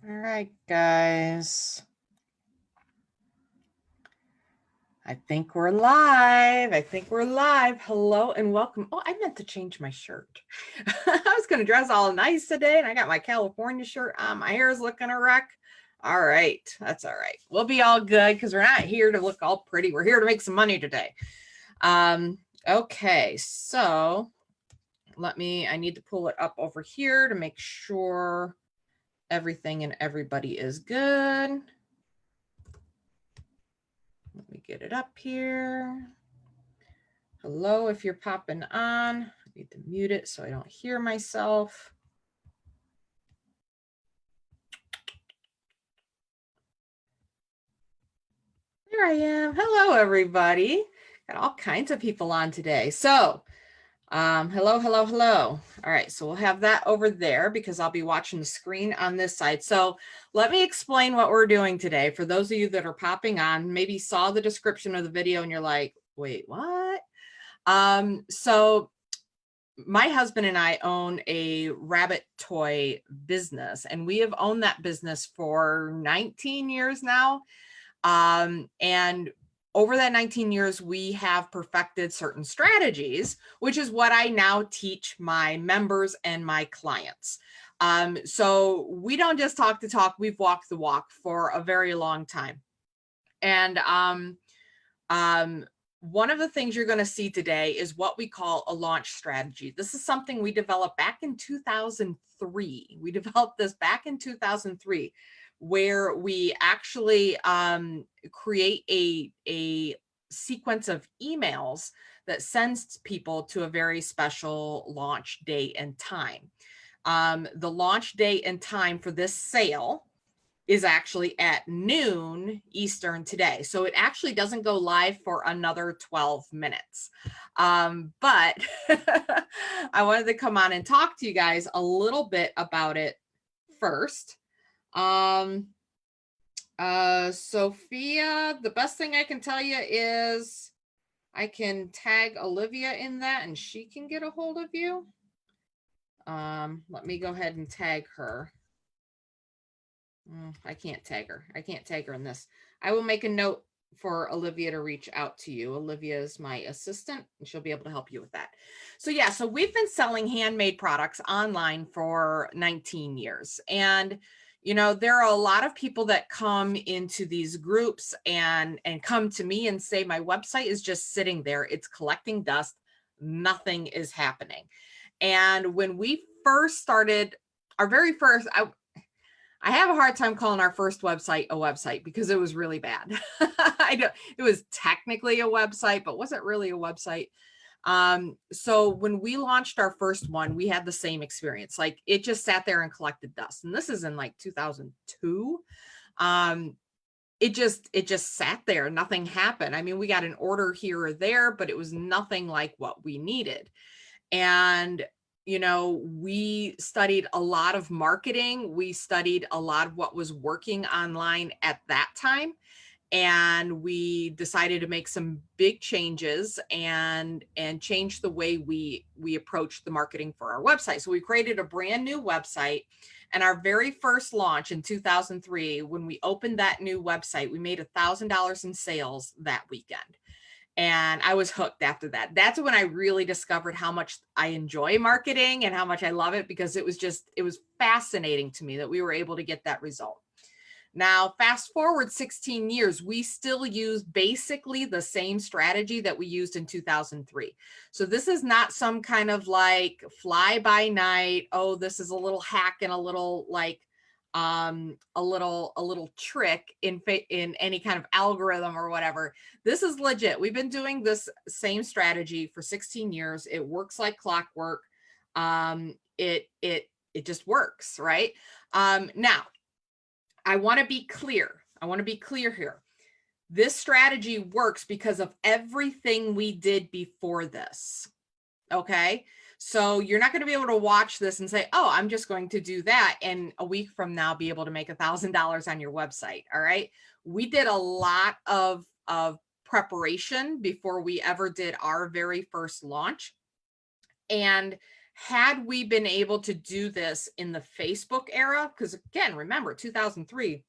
All right, guys. I think we're live. Hello and welcome. Oh, I meant to change my shirt. I was going to dress all nice today, and I got my California shirt on. My hair is looking a wreck. All right. That's all right. We'll be all good because we're not here to look all pretty. We're here to make some money today. Okay. So I need to pull it up over here to make sure everything and everybody is good. Let me get it up here. Hello, if you're popping on. I need to mute it so I don't hear myself. There I am. Hello, everybody. Got all kinds of people on today. So, hello. All right, so we'll have that over there because I'll be watching the screen on this side. So let me explain what we're doing today. For those of you that are popping on, maybe saw the description of the video and you're like, wait, what? So my husband and I own a rabbit toy business, and we have owned that business for 19 years now. And over that 19 years, we have perfected certain strategies, which is what I now teach my members and my clients. So we don't just talk the talk, we've walked the walk for a very long time. And one of the things you're going to see today is what we call a launch strategy. This is something we developed back in 2003. We developed this back in 2003, where we actually create a sequence of emails that sends people to a very special launch date and time. The launch date and time for this sale is actually at noon Eastern today. So it actually doesn't go live for another 12 minutes. But I wanted to come on and talk to you guys a little bit about it first. Sophia, the best thing I can tell you is I can tag Olivia in that and she can get a hold of you. Let me go ahead and tag her. I can't tag her. I can't tag her in this. I will make a note for Olivia to reach out to you. Olivia is my assistant and she'll be able to help you with that. So yeah, so we've been selling handmade products online for 19 years. And you know, there are a lot of people that come into these groups and come to me and say, my website is just sitting there. It's collecting dust. Nothing is happening. And when we first started, our very first, I have a hard time calling our first website a website because it was really bad. I know it was technically a website, but wasn't really a website. So when we launched our first one, we had the same experience. Like it just sat there and collected dust. And this is in like 2002. It just sat there. Nothing happened. I mean, we got an order here or there, but it was nothing like what we needed. And you know, we studied a lot of marketing. We studied a lot of what was working online at that time. And we decided to make some big changes and change the way we approached the marketing for our website. So we created a brand new website. And our very first launch in 2003, when we opened that new website, we made $1,000 in sales that weekend. And I was hooked after that. That's when I really discovered how much I enjoy marketing and how much I love it, because it was fascinating to me that we were able to get that result. Now, fast forward 16 years, we still use basically the same strategy that we used in 2003. So this is not some kind of like fly by night. Oh, this is a little hack and a little like a little trick in any kind of algorithm or whatever. This is legit. We've been doing this same strategy for 16 years. It works like clockwork. It just works, right? Now I want to be clear. Here. This strategy works because of everything we did before this. Okay. So you're not going to be able to watch this and say, oh, I'm just going to do that, and a week from now be able to make $1,000 on your website. All right. We did a lot of preparation before we ever did our very first launch. And Had we been able to do this in the Facebook era, because again, remember 2003,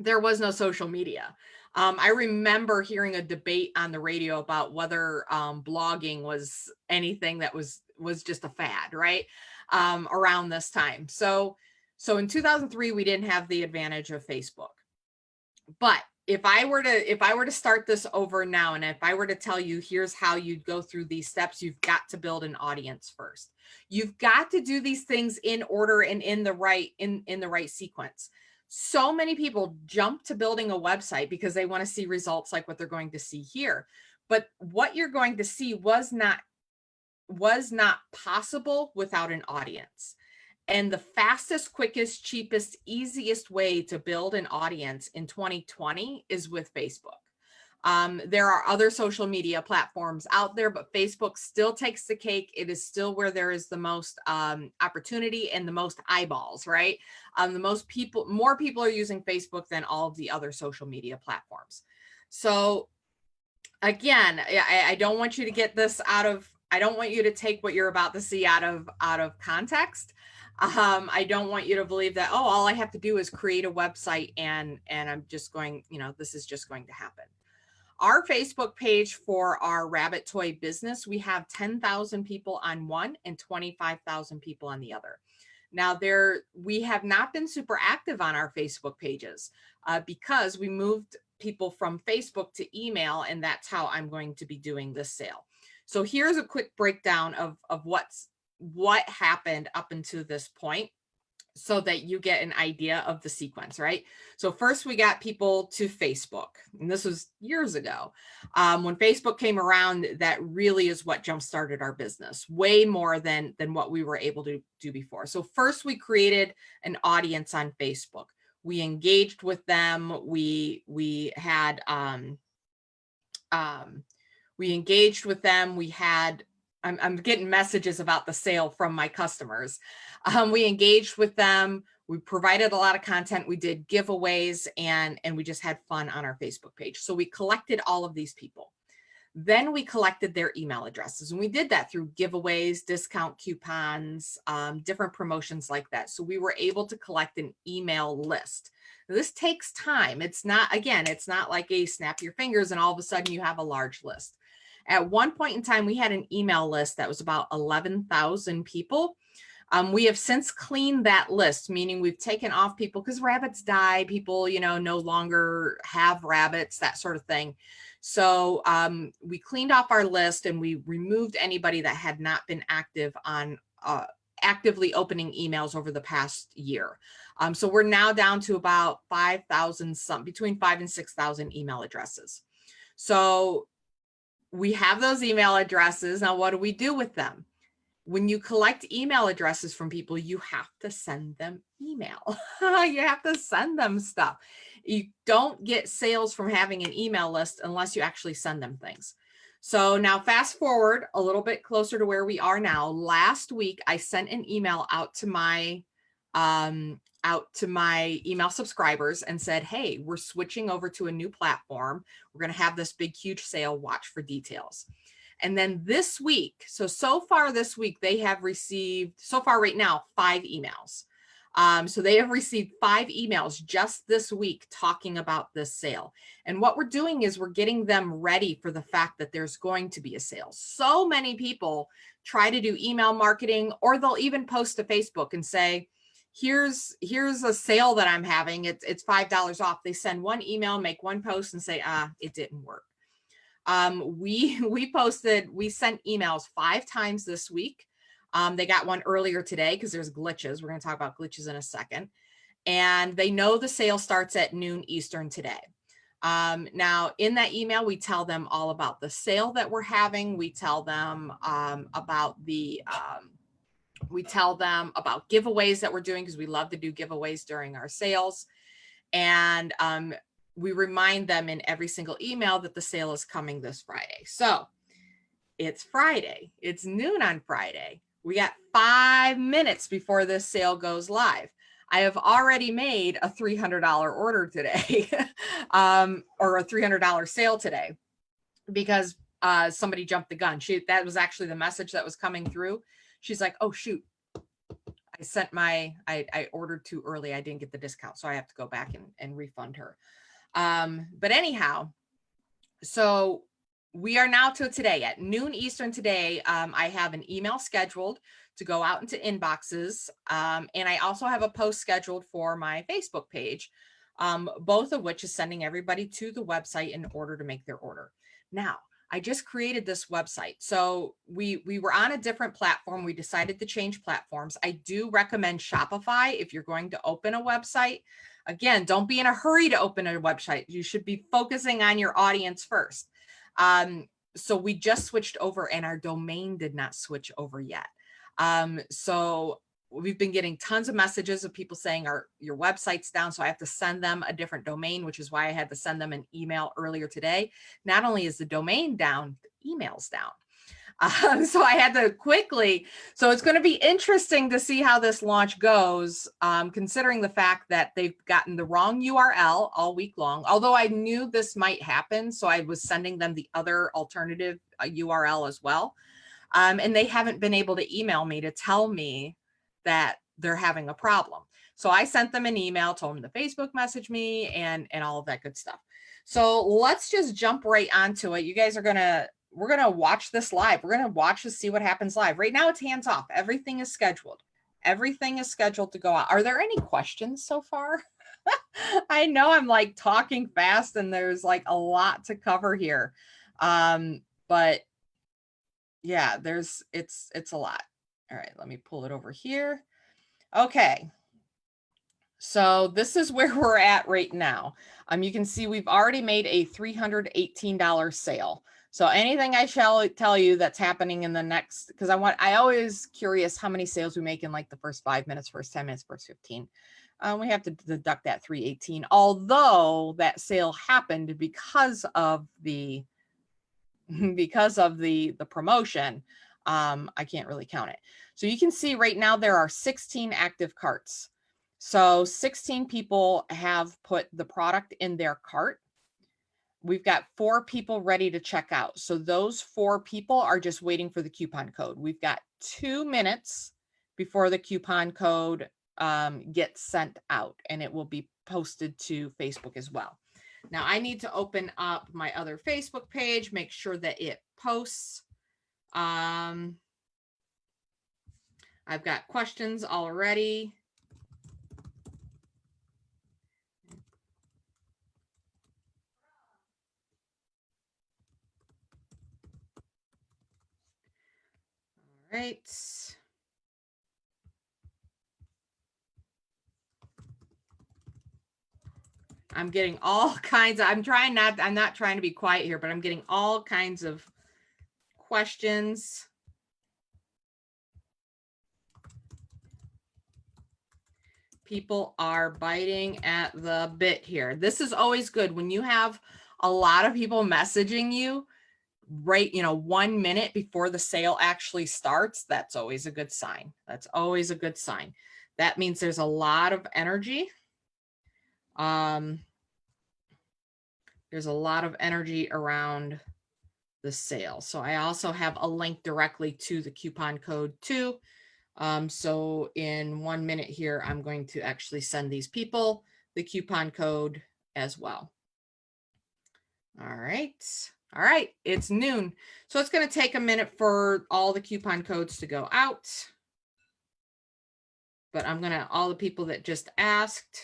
there was no social media. I remember hearing a debate on the radio about whether blogging was anything that was just a fad, right? Around this time. So in 2003, we didn't have the advantage of Facebook. But if I were to start this over now, and if I were to tell you, here's how you'd go through these steps, you've got to build an audience first. You've got to do these things in order and in the right sequence. So many people jump to building a website because they want to see results like what they're going to see here. But what you're going to see was not possible without an audience. And the fastest, quickest, cheapest, easiest way to build an audience in 2020 is with Facebook. There are other social media platforms out there, but Facebook still takes the cake. It is still where there is the most opportunity and the most eyeballs, right? More people are using Facebook than all of the other social media platforms. So again, I don't want you to get this I don't want you to take what you're about to see out of context. I don't want you to believe that, oh, all I have to do is create a website and I'm just going, this is just going to happen. Our Facebook page for our rabbit toy business, we have 10,000 people on one and 25,000 people on the other. Now we have not been super active on our Facebook pages because we moved people from Facebook to email, and that's how I'm going to be doing this sale. So here's a quick breakdown of what happened up until this point, so that you get an idea of the sequence, right? So first we got people to Facebook, and this was years ago. When Facebook came around, that really is what jump-started our business, way more than what we were able to do before. So first we created an audience on Facebook. We engaged with them. We engaged with them. I'm getting messages about the sale from my customers. We engaged with them. We provided a lot of content. We did giveaways, and we just had fun on our Facebook page. So we collected all of these people. Then we collected their email addresses, and we did that through giveaways, discount coupons, different promotions like that. So we were able to collect an email list. Now, this takes time. It's not like a snap your fingers and all of a sudden you have a large list. At one point in time, we had an email list that was about 11,000 people. We have since cleaned that list, meaning we've taken off people because rabbits die. People, no longer have rabbits, that sort of thing. So we cleaned off our list and we removed anybody that had not been active on actively opening emails over the past year. So we're now down to about 5,000, between 5,000 and 6,000 email addresses. So we have those email addresses. Now, what do we do with them? When you collect email addresses from people, you have to send them email. You have to send them stuff. You don't get sales from having an email list unless you actually send them things. So now fast forward a little bit closer to where we are now. Last week, I sent an email out to my email subscribers and said, hey, we're switching over to a new platform. We're going to have this big, huge sale. Watch for details. And then this week, so far this week, they have received, so far right now, 5 emails. So they have received 5 emails just this week talking about this sale. And what we're doing is we're getting them ready for the fact that there's going to be a sale. So many people try to do email marketing, or they'll even post to Facebook and say, here's a sale that I'm having. It's $5 off. They send one email, make one post and say, it didn't work. We sent emails 5 times this week. They got one earlier today because there's glitches. We're going to talk about glitches in a second. And they know the sale starts at noon Eastern today. Now in that email, we tell them all about the sale that we're having. We tell them about giveaways that we're doing, because we love to do giveaways during our sales. And we remind them in every single email that the sale is coming this Friday. So it's Friday. It's noon on Friday. We got 5 minutes before this sale goes live. I have already made a $300 order today, or a $300 sale today, because somebody jumped the gun. That was actually the message that was coming through. she's like, oh, shoot. I ordered too early. I didn't get the discount. So I have to go back and refund her. But anyhow, so we are now to today at noon Eastern today. I have an email scheduled to go out into inboxes. And I also have a post scheduled for my Facebook page, both of which is sending everybody to the website in order to make their order. Now, I just created this website. So we were on a different platform. We decided to change platforms. I do recommend Shopify if you're going to open a website. Again, don't be in a hurry to open a website. You should be focusing on your audience first. So we just switched over and our domain did not switch over yet. So we've been getting tons of messages of people saying your website's down. So I have to send them a different domain, which is why I had to send them an email earlier today. Not only is the domain down, the email's down. So I had to quickly, so it's going to be interesting to see how this launch goes, considering the fact that they've gotten the wrong URL all week long, although I knew this might happen. So I was sending them the other alternative URL as well. And they haven't been able to email me to tell me that they're having a problem. So I sent them an email, told them to Facebook message me and all of that good stuff. So let's just jump right onto it. You guys are we're going to watch this live. We're going to watch to see what happens live. Right now it's hands off. Everything is scheduled. Everything is scheduled to go out. Are there any questions so far? I know I'm like talking fast and there's like a lot to cover here. But yeah, it's a lot. All right, let me pull it over here. Okay. So this is where we're at right now. You can see we've already made a $318 sale. So anything I shall tell you that's happening in the next, because I always curious how many sales we make in like the first 5 minutes, first 10 minutes, first 15. We have to deduct that 318, although that sale happened because of the promotion. I can't really count it. So you can see right now there are 16 active carts. So 16 people have put the product in their cart. We've got 4 people ready to check out. So those 4 people are just waiting for the coupon code. We've got 2 minutes before the coupon code gets sent out, and it will be posted to Facebook as well. Now I need to open up my other Facebook page, make sure that it posts. I've got questions already. All right. I'm getting all kinds of, I'm not trying to be quiet here, but I'm getting all kinds of questions. People are biting at the bit here. This is always good when you have a lot of people messaging you right, 1 minute before the sale actually starts. That's always a good sign. That's always a good sign. That means there's a lot of energy. There's a lot of energy around the sale. So I also have a link directly to the coupon code too. So in 1 minute here, I'm going to actually send these people the coupon code as well. All right. All right. It's noon. So it's going to take a minute for all the coupon codes to go out. But I'm going to, all the people that just asked,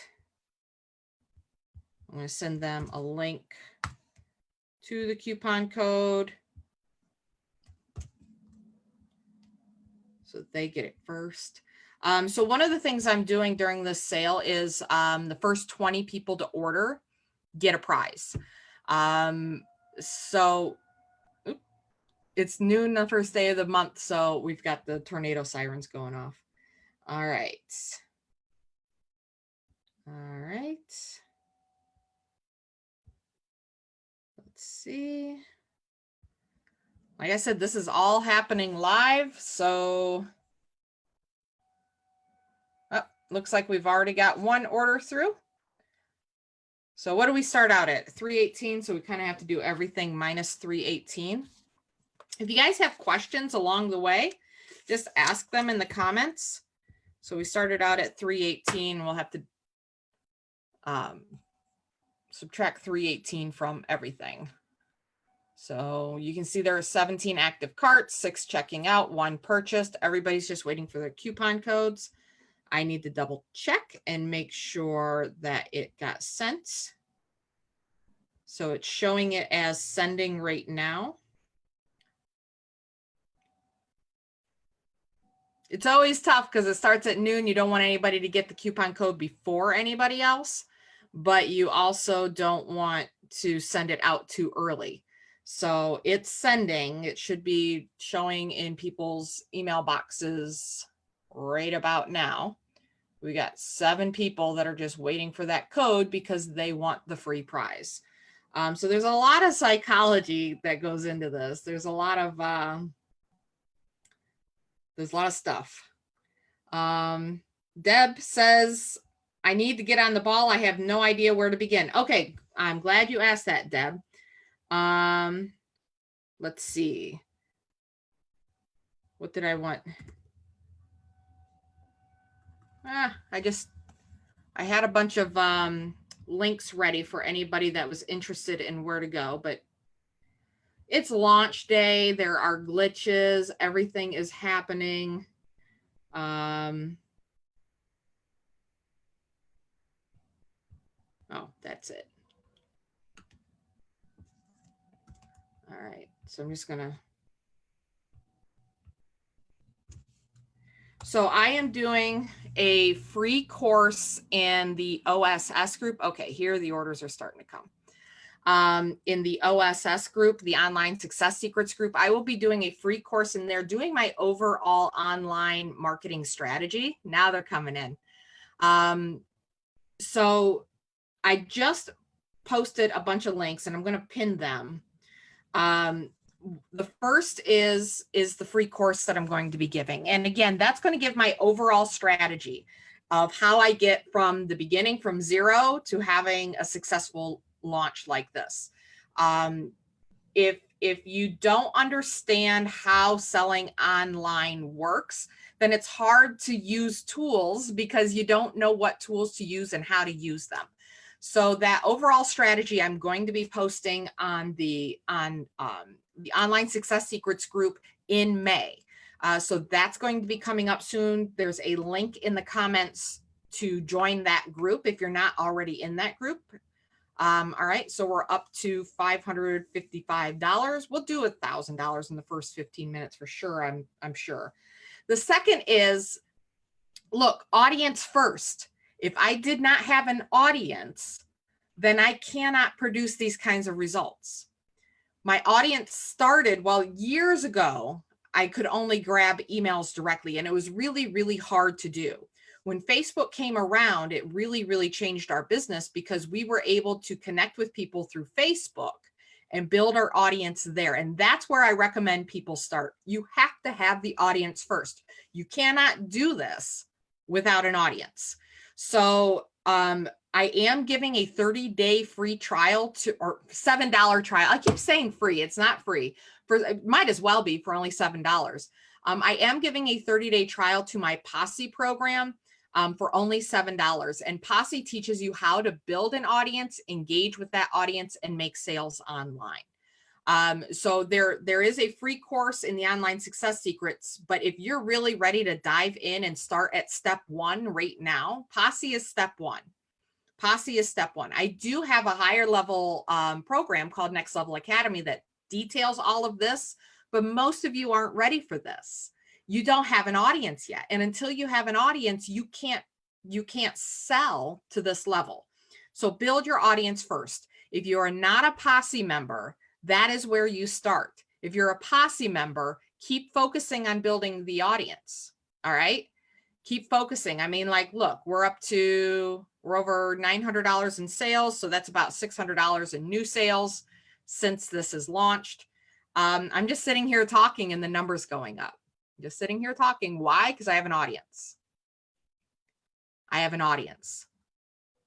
I'm going to send them a link to the coupon code so that they get it first. So one of the things I'm doing during this sale is the first 20 people to order get a prize. So it's noon the first day of the month, so we've got the tornado sirens going off. All right. All right. Let's see. Like I said, this is all happening live, so looks like we've already got one order through. So what do we start out at? 318, so we kind of have to do everything minus 318. If you guys have questions along the way, just ask them in the comments. So we started out at 318. We'll have to subtract 318 from everything. So you can see there are 17 active carts, 6 checking out, 1 purchased. Everybody's just waiting for their coupon codes. I need to double check and make sure that it got sent. So it's showing it as sending right now. It's always tough because it starts at noon. You don't want anybody to get the coupon code before anybody else, but you also don't want to send it out too early. So it's sending. It should be showing in people's email boxes right about now. We got 7 people that are just waiting for that code because they want the free prize. So there's a lot of psychology that goes into this. There's a lot of stuff. Deb says, I need to get on the ball. I have no idea where to begin. Okay, I'm glad you asked that, Deb. Let's see. What did I want? I had a bunch of links ready for anybody that was interested in where to go, but it's launch day. There are glitches. Everything is happening. Oh, that's it. All right. So I'm just gonna. So I am doing a free course in the OSS group. Okay, here the orders are starting to come. In the OSS group, the Online Success Secrets group, I will be doing a free course in there, doing my overall online marketing strategy. Now they're coming in. So I just posted a bunch of links and I'm going to pin them. The first is the free course that I'm going to be giving. And again, that's going to give my overall strategy of how I get from the beginning, from 0 to having a successful launch like this. If you don't understand how selling online works, then it's hard to use tools because you don't know what tools to use and how to use them. So that overall strategy I'm going to be posting on the Online Success Secrets group in May. So that's going to be coming up soon. There's a link in the comments to join that group if you're not already in that group. All right, so we're up to $555. We'll do $1,000 in the first 15 minutes for sure, I'm sure. The second is, look, audience first. If I did not have an audience, then I cannot produce these kinds of results. My audience started, well, years ago, I could only grab emails directly, and it was really, really hard to do. When Facebook came around, it really, really changed our business because we were able to connect with people through Facebook and build our audience there. And that's where I recommend people start. You have to have the audience first. You cannot do this without an audience. So I am giving a 30-day free trial or $7 trial. I keep saying free. It's not free. It might as well be for only $7. I am giving a 30-day trial to my Posse program for only $7. And Posse teaches you how to build an audience, engage with that audience, and make sales online. So there is a free course in the Online Success Secrets, but if you're really ready to dive in and start at step 1 right now, Posse is step 1. Posse is step 1. I do have a higher level program called Next Level Academy that details all of this, but most of you aren't ready for this. You don't have an audience yet. And until you have an audience, you can't sell to this level. So build your audience first. If you are not a Posse member, that is where you start. If you're a Posse member, keep focusing on building the audience. All right. Keep focusing. I mean, like, look, we're over $900 in sales. So that's about $600 in new sales since this is launched. I'm just sitting here talking and the numbers going up. Just sitting here talking. Why? Because I have an audience. I have an audience.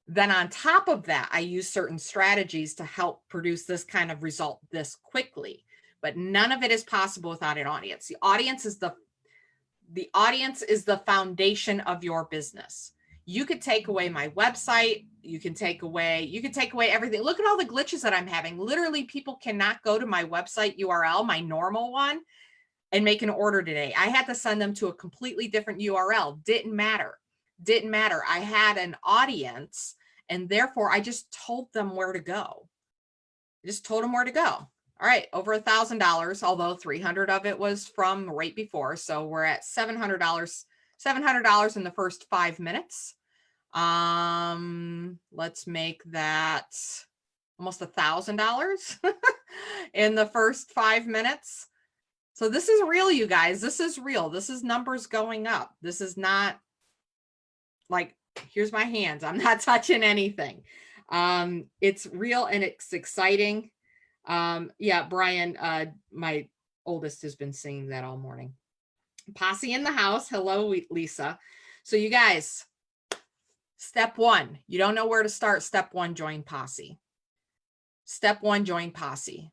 Then on top of that, I use certain strategies to help produce this kind of result this quickly. But none of it is possible without an audience. The audience is The audience is the foundation of your business. You could take away my website. You can take away everything. Look at all the glitches that I'm having. Literally, people cannot go to my website URL, my normal one, and make an order today. I had to send them to a completely different URL. Didn't matter. I had an audience, and therefore I just told them where to go. All right, over $1,000, although 300 of it was from right before. So we're at $700 in the first 5 minutes. Let's make that almost $1,000 in the first 5 minutes. So this is real, you guys. This is real. This is numbers going up. This is not like, here's my hands. I'm not touching anything. It's real and it's exciting. Yeah, Brian, my oldest has been singing that all morning. Posse in the house. Hello, Lisa. So you guys, step one, you don't know where to start. Step one, join Posse. Step one, join Posse.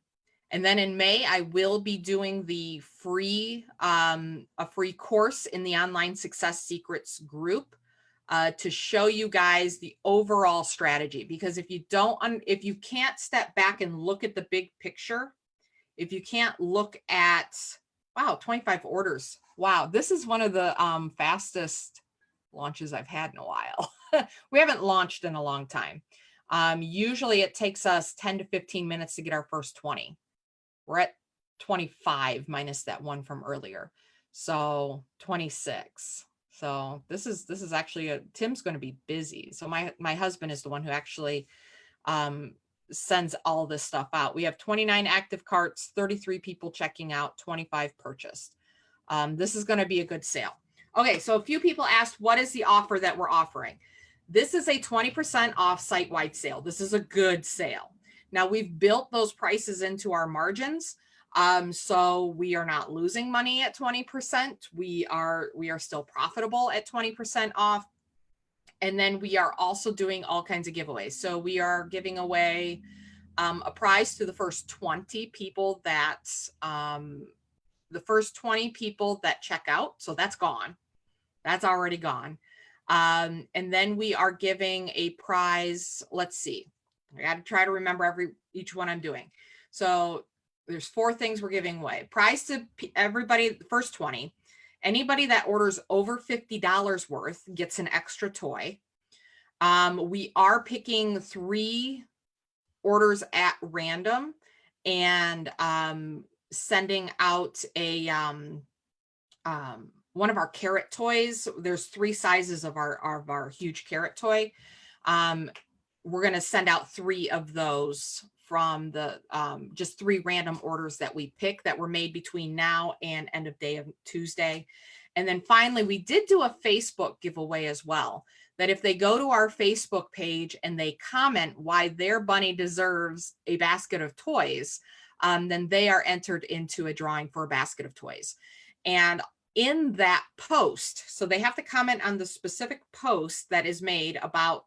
And then in May, I will be doing the free, a free course in the Online Success Secrets group to show you guys the overall strategy. Because if you can't step back and look at the big picture, if you can't look at, wow, 25 orders. Wow, this is one of the fastest launches I've had in a while. We haven't launched in a long time. Usually it takes us 10 to 15 minutes to get our first 20. We're at 25 minus that one from earlier. So 26. So this is actually Tim's going to be busy. So my husband is the one who actually sends all this stuff out. We have 29 active carts, 33 people checking out, 25 purchased. This is going to be a good sale. Okay, so a few people asked, what is the offer that we're offering? This is a 20% off site-wide sale. This is a good sale. Now we've built those prices into our margins. So we are not losing money at 20%. We are still profitable at 20% off. And then we are also doing all kinds of giveaways. So we are giving away a prize to the first 20 people that check out. So that's gone. That's already gone. And then we are giving a prize. Let's see. I got to try to remember each one I'm doing. So there's 4 things we're giving away. Prize to everybody, the first 20. Anybody that orders over $50 worth gets an extra toy. We are picking 3 orders at random and sending out a one of our carrot toys. There's 3 sizes of our huge carrot toy. We're going to send out 3 of those from the just 3 random orders that we pick that were made between now and end of day of Tuesday. And then finally, we did do a Facebook giveaway as well, that if they go to our Facebook page and they comment why their bunny deserves a basket of toys, then they are entered into a drawing for a basket of toys. And in that post, so they have to comment on the specific post that is made about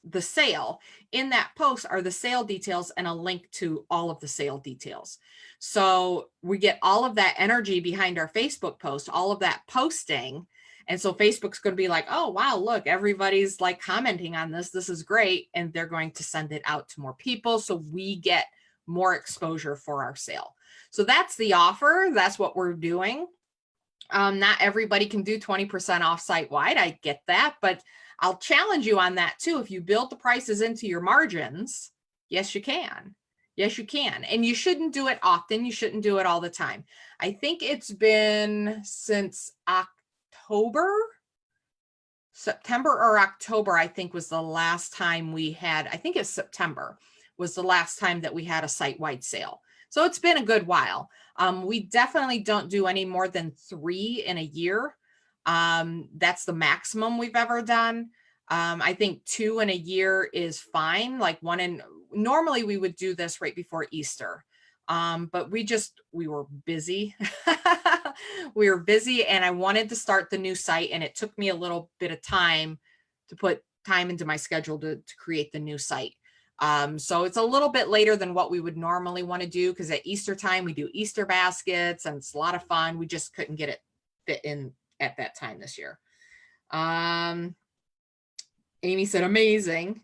the sale. In that post are the sale details and a link to all of the sale details. So we get all of that energy behind our Facebook post, all of that posting. And so Facebook's going to be like, oh, wow, look, everybody's like commenting on this. This is great. And they're going to send it out to more people. So we get more exposure for our sale. So that's the offer. That's what we're doing. Not everybody can do 20% off site-wide. I get that, but I'll challenge you on that too. If you build the prices into your margins, yes, you can. Yes, you can. And you shouldn't do it often. You shouldn't do it all the time. I think it's been since September or October, I think was the last time we had, I think it's September was the last time that we had a site-wide sale. So it's been a good while. We definitely don't do any more than 3 in a year. That's the maximum we've ever done. I think 2 in a year is fine. Like normally we would do this right before Easter. But we were busy. We were busy and I wanted to start the new site, and it took me a little bit of time to put time into my schedule to create the new site. So it's a little bit later than what we would normally want to do, because at Easter time we do Easter baskets and it's a lot of fun. We just couldn't get it fit in at that time this year. Amy said, amazing.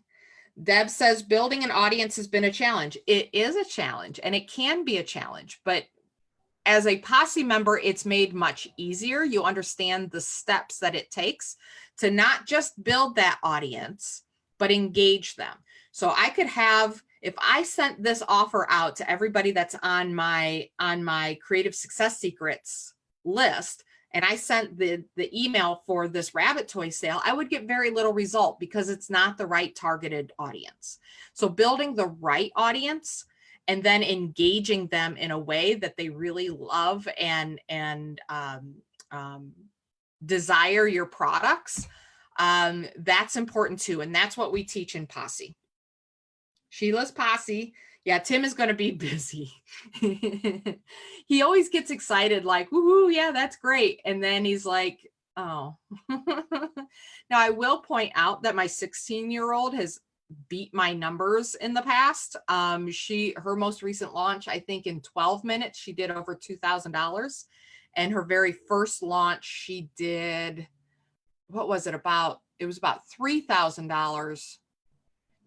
Deb says, building an audience has been a challenge. It is a challenge, and it can be a challenge, but as a Posse member, it's made much easier. You understand the steps that it takes to not just build that audience, but engage them. So I could have, if I sent this offer out to everybody that's on my Creative Success Secrets list, and I sent the email for this rabbit toy sale, I would get very little result because it's not the right targeted audience. So building the right audience and then engaging them in a way that they really love and desire your products, that's important too. And that's what we teach in Posse. Sheila's Posse. Yeah, Tim is going to be busy. He always gets excited like, woohoo, yeah, that's great. And then he's like, oh. Now, I will point out that my 16-year-old has beat my numbers in the past. Her most recent launch, I think in 12 minutes, she did over $2,000. And her very first launch, she did, what was it about? It was about $3,000.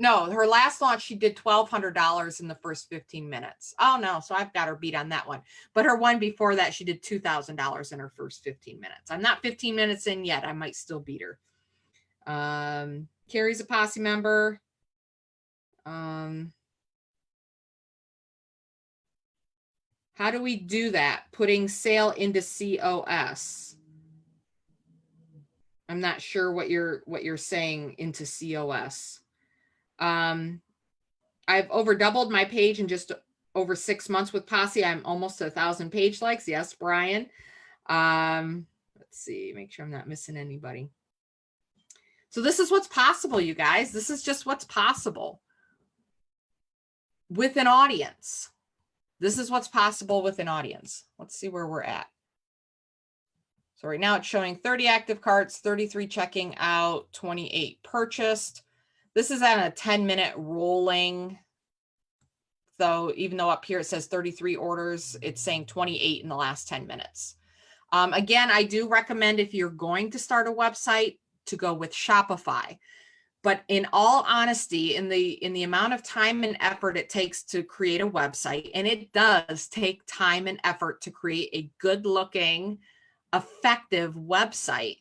No, her last launch, she did $1,200 in the first 15 minutes. Oh no, so I've got her beat on that one. But her one before that, she did $2,000 in her first 15 minutes. I'm not 15 minutes in yet. I might still beat her. Carrie's a Posse member. How do we do that? Putting sale into COS. I'm not sure what you're saying into COS. I've over doubled my page in just over 6 months with Posse. I'm almost to 1,000 page likes. Yes, Brian. Let's see, make sure I'm not missing anybody. So this is what's possible, you guys. This is just what's possible with an audience. This is what's possible with an audience. Let's see where we're at. So right now it's showing 30 active carts, 33 checking out, 28 purchased. This is at a 10-minute rolling. So even though up here it says 33 orders, it's saying 28 in the last 10 minutes. Again, I do recommend if you're going to start a website to go with Shopify. But in all honesty, in the amount of time and effort it takes to create a website, and it does take time and effort to create a good looking, effective website,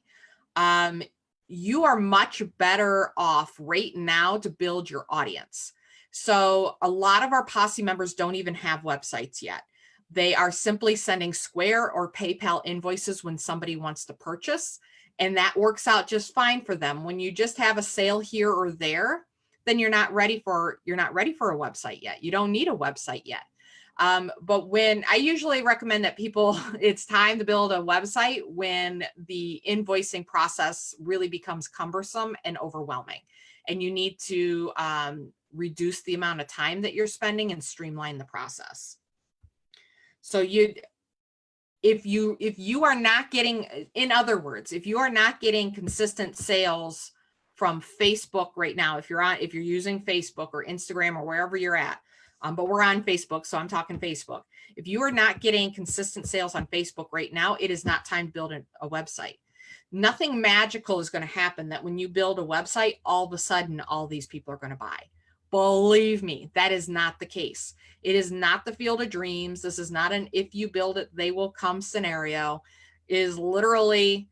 you are much better off right now to build your audience. So a lot of our Posse members don't even have websites yet. They are simply sending Square or PayPal invoices when somebody wants to purchase. And that works out just fine for them. When you just have a sale here or there, then you're not ready for a website yet. You don't need a website yet. But when I usually recommend that people, it's time to build a website when the invoicing process really becomes cumbersome and overwhelming. And you need to reduce the amount of time that you're spending and streamline the process. So if you are not getting, in other words, if you are not getting consistent sales from Facebook right now, if you're using Facebook or Instagram or wherever you're at, but we're on Facebook, so I'm talking Facebook. If you are not getting consistent sales on Facebook right now, it is not time to build a website. Nothing magical is going to happen that when you build a website, all of a sudden, all these people are going to buy. Believe me, that is not the case. It is not the field of dreams. This is not an if you build it, they will come scenario. It will literally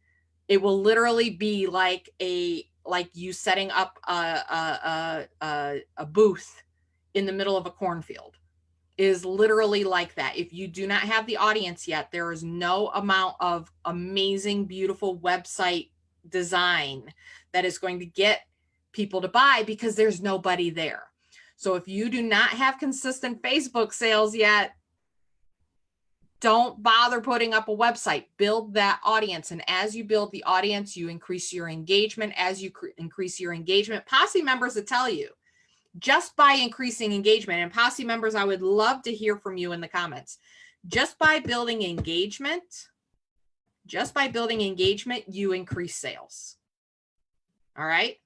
be like you setting up a booth in the middle of a cornfield. Is literally like that. If you do not have the audience yet, there is no amount of amazing, beautiful website design that is going to get people to buy because there's nobody there. So if you do not have consistent Facebook sales yet, don't bother putting up a website. Build that audience. And as you build the audience, you increase your engagement. As you increase your engagement, Posse members will tell you, just by increasing engagement, and Posse members, I would love to hear from you in the comments. Just by building engagement, you increase sales. All right.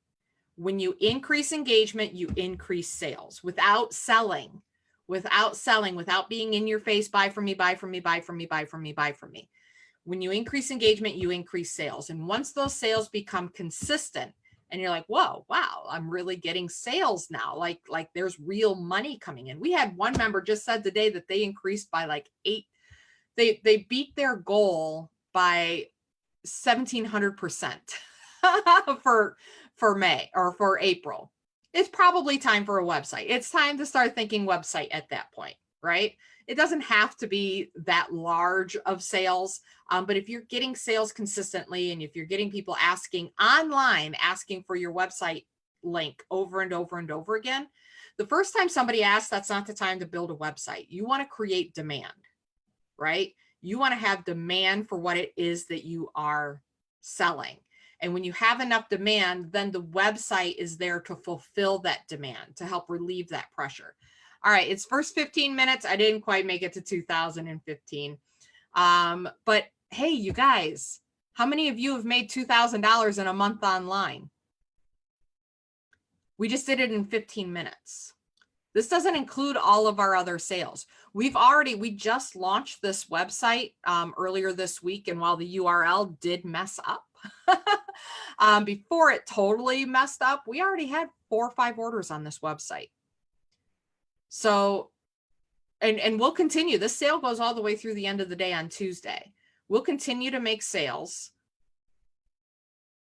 When you increase engagement, you increase sales without selling, without being in your face, buy from me, buy from me, buy from me, buy from me, buy from me. When you increase engagement, you increase sales. And once those sales become consistent and you're like, whoa, wow, I'm really getting sales now. Like there's real money coming in. We had one member just said today that they increased by like 8. They beat their goal by 1,700% for May or for April. It's probably time for a website. It's time to start thinking website at that point, right? It doesn't have to be that large of sales, but if you're getting sales consistently and if you're getting people asking online, asking for your website link over and over and over again, the first time somebody asks, that's not the time to build a website. You want to create demand, right? You want to have demand for what it is that you are selling. And when you have enough demand, then the website is there to fulfill that demand, to help relieve that pressure. All right, it's first 15 minutes. I didn't quite make it to 2015. But hey, you guys, how many of you have made $2,000 in a month online? We just did it in 15 minutes. This doesn't include all of our other sales. We just launched this website earlier this week. And while the URL did mess up, before it totally messed up, we already had 4 or 5 orders on this website. So, and we'll continue. This sale goes all the way through the end of the day on Tuesday. We'll continue to make sales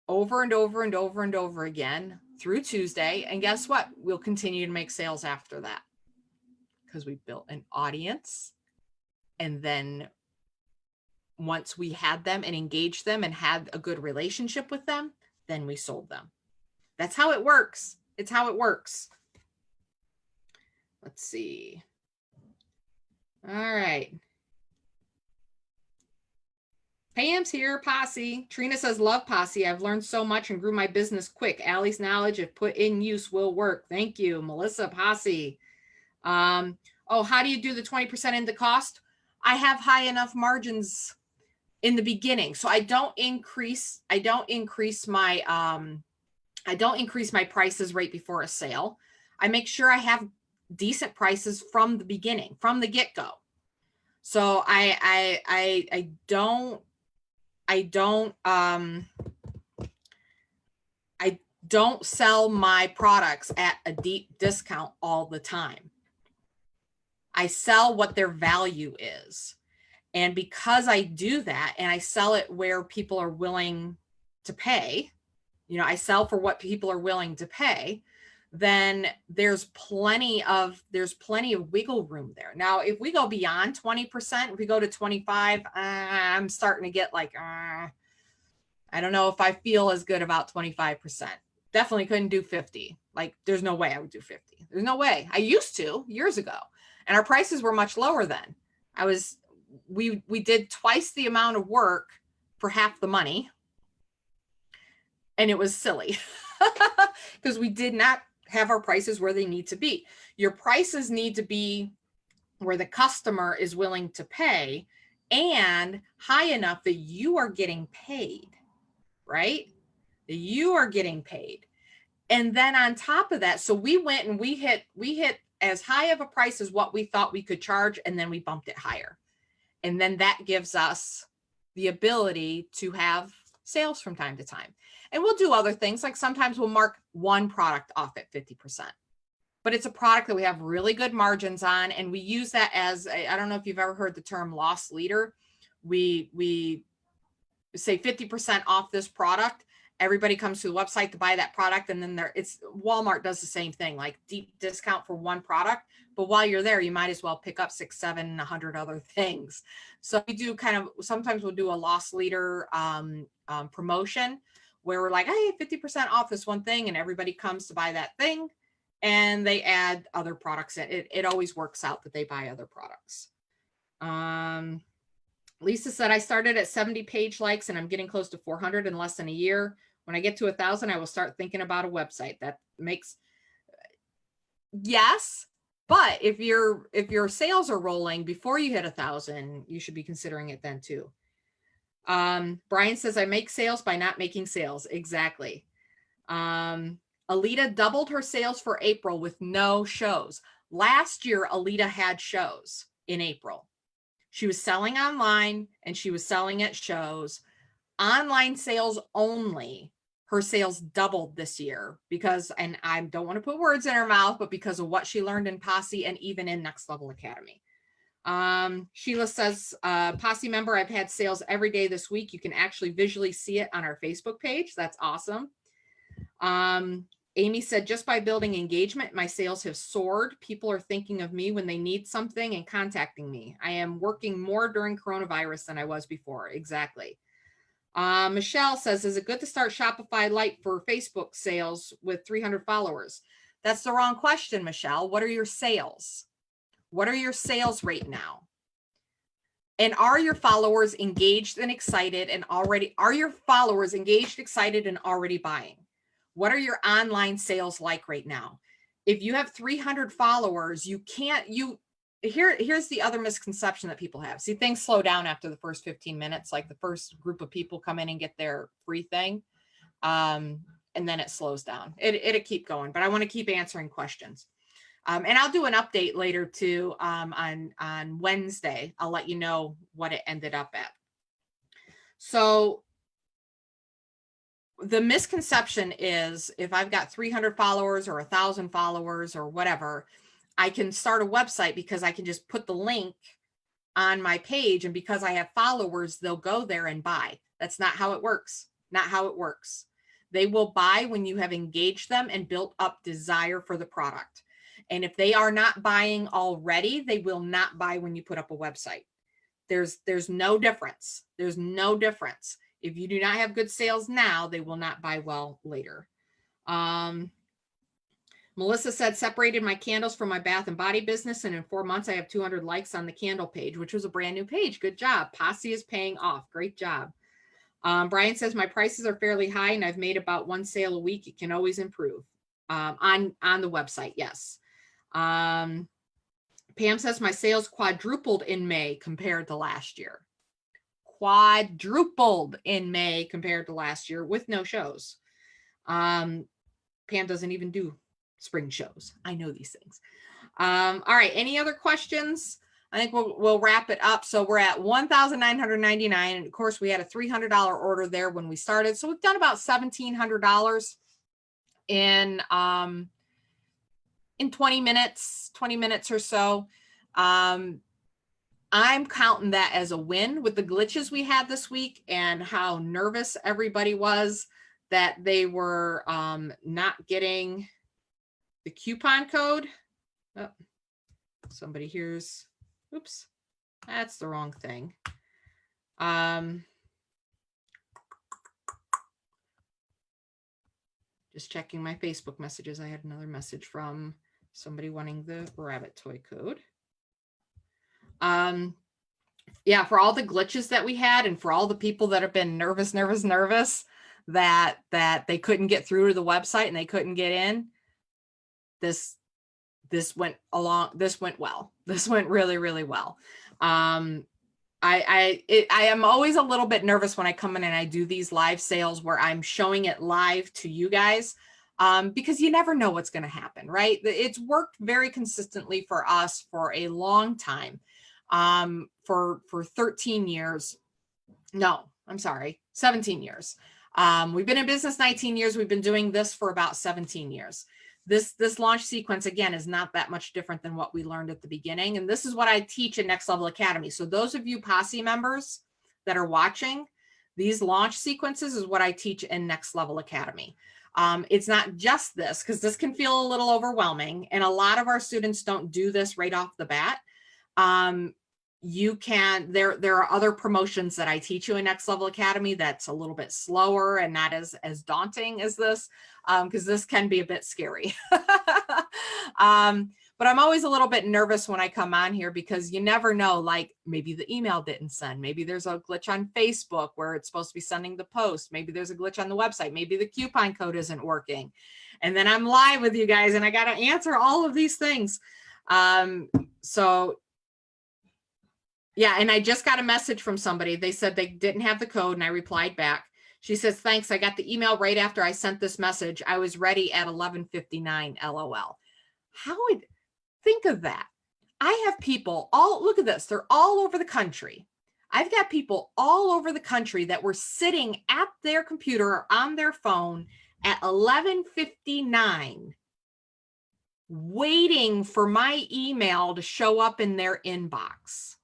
over and over and over and over again through Tuesday. And guess what? We'll continue to make sales after that because we built an audience. And then once we had them and engaged them and had a good relationship with them, then we sold them. That's how it works. It's how it works. Let's see. All right. Pam's here, Posse. Trina says, love Posse. I've learned so much and grew my business quick. Allie's knowledge, if put in use, will work. Thank you, Melissa, Posse. Oh, how do you do the 20% into cost? I have high enough margins in the beginning. So I don't increase my prices right before a sale. I make sure I have decent prices from the beginning, from the get-go. So I don't sell my products at a deep discount all the time. I sell what their value is. And because I do that and I sell it where people are willing to pay, I sell for what people are willing to pay, then there's plenty of wiggle room there. Now, if we go beyond 20%, if we go to 25, I'm starting to get like, I don't know if I feel as good about 25%. Definitely couldn't do 50. Like, there's no way I would do 50. There's no way. I used to years ago, and our prices were much lower then. We did twice the amount of work for half the money, and it was silly because we did not have our prices where they need to be. Your prices need to be where the customer is willing to pay and high enough that you are getting paid, right? That you are getting paid. And then on top of that, so we went and we hit as high of a price as what we thought we could charge, and then we bumped it higher. And then that gives us the ability to have sales from time to time. And we'll do other things, like sometimes we'll mark one product off at 50%. But it's a product that we have really good margins on, and we use that as, I don't know if you've ever heard the term loss leader. We say 50% off this product. Everybody comes to the website to buy that product, and then Walmart does the same thing, like deep discount for one product. But while you're there, you might as well pick up 6, 7, 100 other things. So we do sometimes we'll do a loss leader promotion where we're like, hey, 50% off this one thing, and everybody comes to buy that thing, and they add other products in. It always works out that they buy other products. Lisa said, I started at 70 page likes and I'm getting close to 400 in less than a year. When I get to 1,000, I will start thinking about a website. That makes, yes, but if your sales are rolling before you hit 1,000, you should be considering it then too. Brian says, I make sales by not making sales. Exactly. Alita doubled her sales for April with no shows. Last year, Alita had shows in April. She was selling online and she was selling at shows. Online sales only, her sales doubled this year because, and I don't want to put words in her mouth, but because of what she learned in Posse and even in Next Level Academy. Sheila says, Posse member, I've had sales every day this week. You can actually visually see it on our Facebook page. That's awesome. Amy said, just by building engagement, my sales have soared. People are thinking of me when they need something and contacting me. I am working more during coronavirus than I was before. Exactly. Michelle says, is it good to start Shopify Lite for Facebook sales with 300 followers? That's the wrong question, Michelle. What are your sales? What are your sales right now? And are your followers engaged and excited and already, are your followers engaged, excited, and already buying? What are your online sales like right now? If you have 300 followers, you can't, here's the other misconception that people have. See, things slow down after the first 15 minutes, like the first group of people come in and get their free thing. And then it slows down. It'll keep going, but I want to keep answering questions. And I'll do an update later too on Wednesday. I'll let you know what it ended up at. So the misconception is if I've got 300 followers or 1,000 followers or whatever, I can start a website because I can just put the link on my page. And because I have followers, they'll go there and buy. That's not how it works. Not how it works. They will buy when you have engaged them and built up desire for the product. And if they are not buying already, they will not buy when you put up a website. There's no difference. There's no difference. If you do not have good sales now, they will not buy well later. Melissa said, separated my candles from my bath and body business. And in 4 months, I have 200 likes on the candle page, which was a brand new page. Good job. Posse is paying off. Great job. Brian says, my prices are fairly high and I've made about 1 sale a week. It can always improve on the website. Yes. Pam says, my sales quadrupled in May compared to last year. Quadrupled in May compared to last year with no shows. Pam doesn't even do spring shows. I know these things. All right. Any other questions? I think we'll wrap it up. So we're at $1,999. And of course we had a $300 order there when we started. So we've done about $1,700 in 20 minutes or so. I'm counting that as a win with the glitches we had this week and how nervous everybody was that they were not getting the coupon code. Oh, somebody here's, oops, that's the wrong thing. Just checking my Facebook messages. I had another message from somebody wanting the rabbit toy code. Yeah, for all the glitches that we had and for all the people that have been nervous that they couldn't get through to the website and they couldn't get in, this went well. This went really, really well. I am always a little bit nervous when I come in and I do these live sales where I'm showing it live to you guys, because you never know what's going to happen, right? It's worked very consistently for us for a long time, for 13 years. No, I'm sorry, 17 years. We've been in business 19 years. We've been doing this for about 17 years. This launch sequence, again, is not that much different than what we learned at the beginning. And this is what I teach in Next Level Academy. So those of you Posse members that are watching, these launch sequences is what I teach in Next Level Academy. It's not just this, because this can feel a little overwhelming. And a lot of our students don't do this right off the bat. You can, there are other promotions that I teach you in Next Level Academy that's a little bit slower and not as daunting as this, because this can be a bit scary. But I'm always a little bit nervous when I come on here because you never know, like maybe the email didn't send, maybe there's a glitch on Facebook where it's supposed to be sending the post, maybe there's a glitch on the website, maybe the coupon code isn't working. And then I'm live with you guys and I got to answer all of these things. So yeah, and I just got a message from somebody. They said they didn't have the code and I replied back. She says, thanks, I got the email right after I sent this message. I was ready at 11:59, LOL. How would, think of that. I have people all, look at this, they're all over the country. I've got people all over the country that were sitting at their computer or on their phone at 11:59 waiting for my email to show up in their inbox.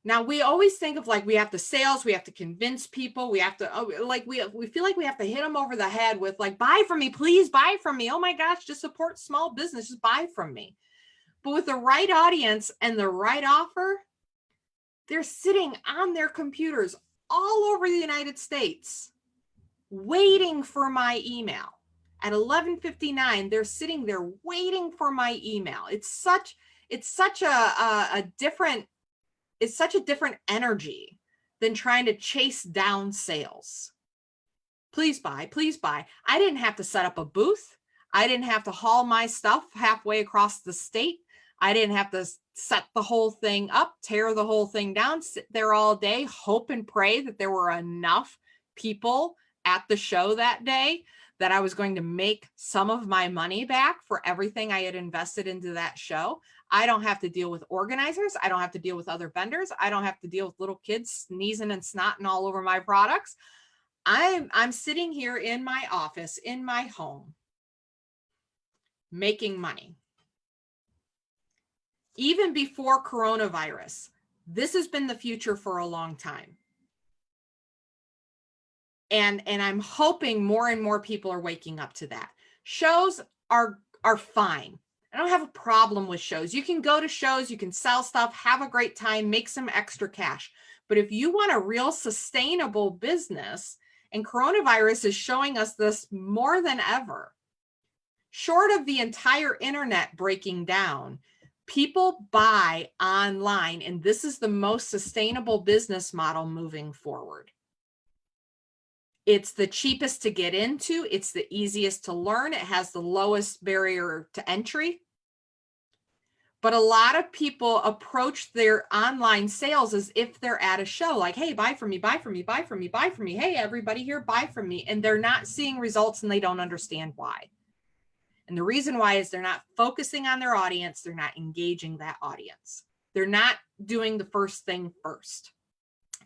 Now, we always think of like, we have to sales, we have to convince people, we have to, like, we feel like we have to hit them over the head with like, buy from me, please buy from me. Oh my gosh, just support small business, just buy from me. But with the right audience and the right offer, they're sitting on their computers all over the United States waiting for my email. At 11:59, they're sitting there waiting for my email. It's such a different energy than trying to chase down sales. Please buy, please buy. I didn't have to set up a booth. I didn't have to haul my stuff halfway across the state. I didn't have to set the whole thing up, tear the whole thing down, sit there all day, hope and pray that there were enough people at the show that day that I was going to make some of my money back for everything I had invested into that show. I don't have to deal with organizers. I don't have to deal with other vendors. I don't have to deal with little kids sneezing and snotting all over my products. I'm sitting here in my office, in my home, making money. Even before coronavirus, this has been the future for a long time. And I'm hoping more and more people are waking up to that. Shows are fine. I don't have a problem with shows. You can go to shows, you can sell stuff, have a great time, make some extra cash. But if you want a real sustainable business, and coronavirus is showing us this more than ever, short of the entire internet breaking down, people buy online, and this is the most sustainable business model moving forward. It's the cheapest to get into. It's the easiest to learn. It has the lowest barrier to entry. But a lot of people approach their online sales as if they're at a show, like, hey, buy from me, buy from me, buy from me, buy from me. Hey, everybody here, buy from me. And they're not seeing results and they don't understand why. And the reason why is they're not focusing on their audience. They're not engaging that audience. They're not doing the first thing first.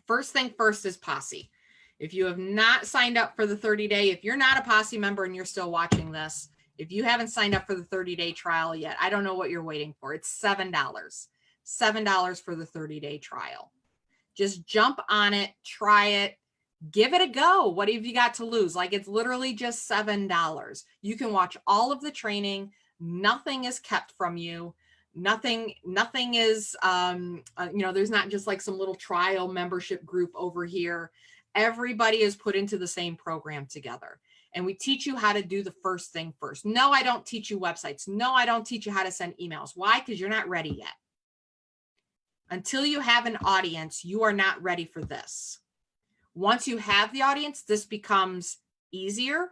First thing first is Posse. If you have not signed up for the 30-day, if you're not a Posse member and you're still watching this, if you haven't signed up for the 30-day trial yet, I don't know what you're waiting for. It's $7. $7 for the 30-day trial. Just jump on it, try it, give it a go. What have you got to lose? Like, it's literally just $7. You can watch all of the training. Nothing is kept from you. Nothing is, there's not just like some little trial membership group over here. Everybody is put into the same program together. And we teach you how to do the first thing first. No, I don't teach you websites. No, I don't teach you how to send emails. Why? Because you're not ready yet. Until you have an audience, you are not ready for this. Once you have the audience, this becomes easier.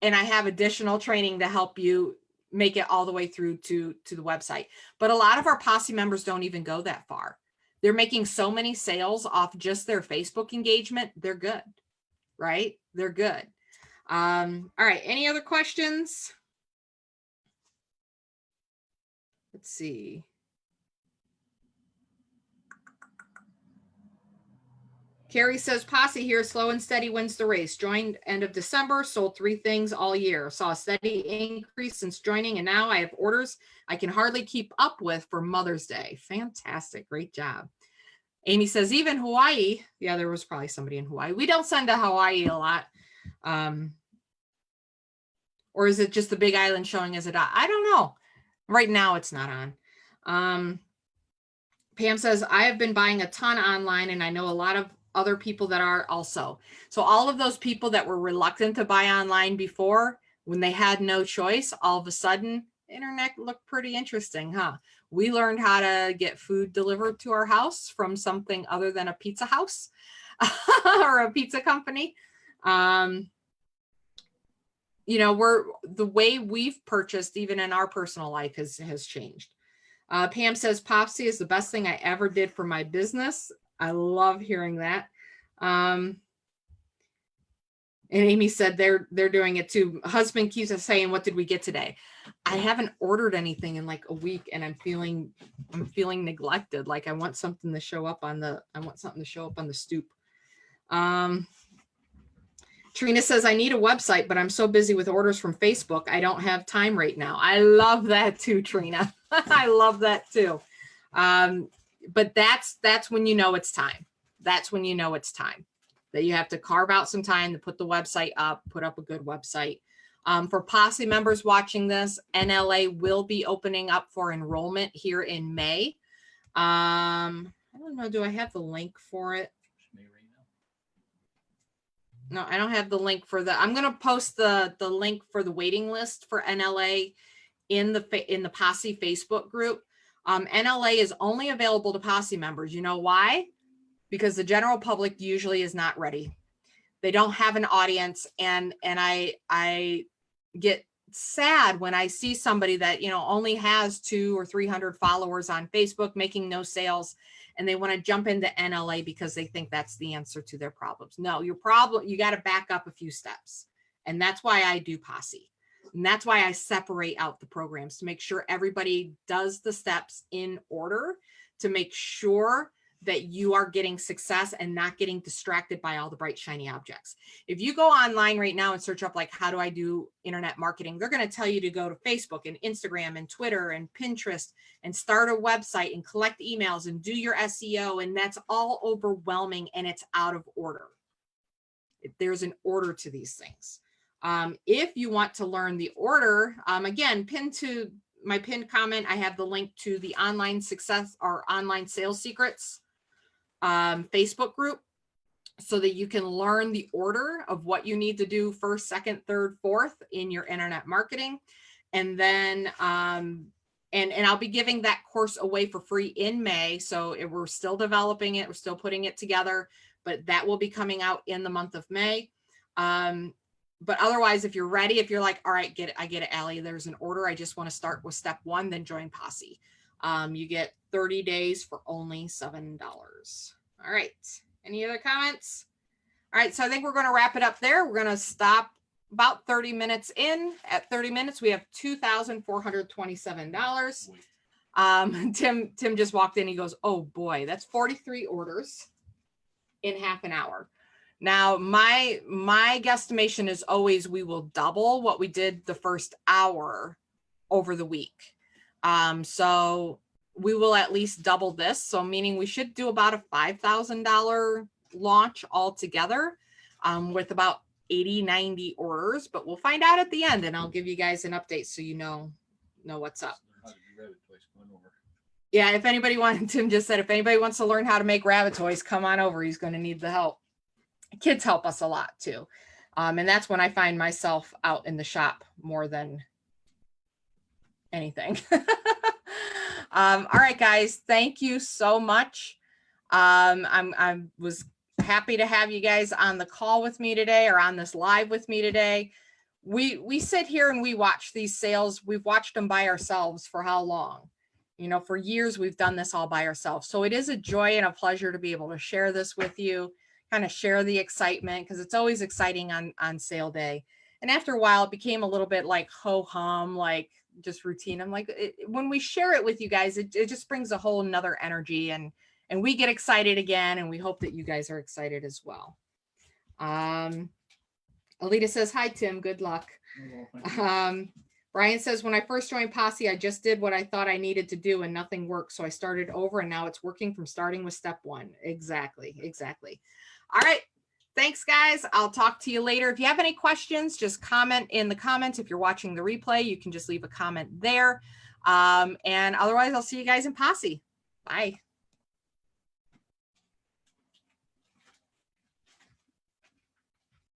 And I have additional training to help you make it all the way through to the website. But a lot of our Posse members don't even go that far. They're making so many sales off just their Facebook engagement. They're good, right? They're good. All right. Any other questions? Let's see. Carrie says, Posse here, slow and steady wins the race. Joined end of December, sold 3 things all year. Saw a steady increase since joining, and now I have orders I can hardly keep up with for Mother's Day. Fantastic. Great job. Amy says, even Hawaii. Yeah, there was probably somebody in Hawaii. We don't send to Hawaii a lot. Or is it just the Big Island showing as a dot? I don't know. Right now, it's not on. Pam says, I have been buying a ton online, and I know a lot of other people that are also. So all of those people that were reluctant to buy online before, when they had no choice, all of a sudden, the internet looked pretty interesting, huh? We learned how to get food delivered to our house from something other than a pizza house or a pizza company. The way we've purchased, even in our personal life, has changed. Pam says, Posse is the best thing I ever did for my business. I love hearing that. And And Amy said they're doing it too. Husband keeps us saying, what did we get today? I haven't ordered anything in like a week, and I'm feeling neglected. Like I want something to show up on the stoop. Trina says, I need a website, but I'm so busy with orders from Facebook, I don't have time right now. I love that too, Trina. I love that too. But that's when you know it's time. That's when you know it's time, that you have to carve out some time to put the website up, put up a good website. For Posse members watching this, NLA will be opening up for enrollment here in May. I don't know, do I have the link for it? No, I don't have the link for the, I'm going to post the link for the waiting list for NLA in the Posse Facebook group. NLA is only available to Posse members. You know why? Because the general public usually is not ready. They don't have an audience. And I get sad when I see somebody that, only has 200 or 300 followers on Facebook making no sales, and they want to jump into NLA because they think that's the answer to their problems. No, you got to back up a few steps. And that's why I do Posse. And that's why I separate out the programs, to make sure everybody does the steps in order, to make sure that you are getting success and not getting distracted by all the bright, shiny objects. If you go online right now and search up, like, how do I do internet marketing? They're going to tell you to go to Facebook and Instagram and Twitter and Pinterest and start a website and collect emails and do your SEO. And that's all overwhelming, and it's out of order. There's an order to these things. If you want to learn the order, again, pinned to my pinned comment, I have the link to the online success or online sales secrets Facebook group, so that you can learn the order of what you need to do first, second, third, fourth in your internet marketing. And then, and I'll be giving that course away for free in May. So we're still developing it. We're still putting it together, but that will be coming out in the month of May. But otherwise, if you're ready, if you're like, all right, I get it, Allie, there's an order, I just want to start with step 1, then join Posse. You get 30 days for only $7. All right. Any other comments? All right. So I think we're going to wrap it up there. We're going to stop about 30 minutes in. At 30 minutes, we have $2,427. Tim just walked in. He goes, oh boy, that's 43 orders in half an hour. Now, my guesstimation is always we will double what we did the first hour over the week. So we will at least double this. So meaning we should do about a $5,000 launch altogether, with about 80, 90 orders, but we'll find out at the end, and I'll give you guys an update so you know what's up. Yeah, if anybody wants, Tim just said, if anybody wants to learn how to make rabbit toys, come on over. He's going to need the help. Kids help us a lot too. And that's when I find myself out in the shop more than anything. All right, guys, thank you so much. I was happy to have you guys on the call with me today, or on this live with me today. We sit here and we watch these sales. We've watched them by ourselves for how long? For years, we've done this all by ourselves. So it is a joy and a pleasure to be able to share this with you, kind of share the excitement, because it's always exciting on sale day. And after a while, it became a little bit like ho-hum, like just routine. I'm like, when we share it with you guys, it just brings a whole nother energy, and we get excited again, and we hope that you guys are excited as well. Alita says, hi, Tim, good luck. Brian says, when I first joined Posse, I just did what I thought I needed to do and nothing worked. So I started over, and now it's working from starting with step 1. Exactly. All right. Thanks, guys. I'll talk to you later. If you have any questions, just comment in the comments. If you're watching the replay, you can just leave a comment there. And otherwise, I'll see you guys in Posse. Bye.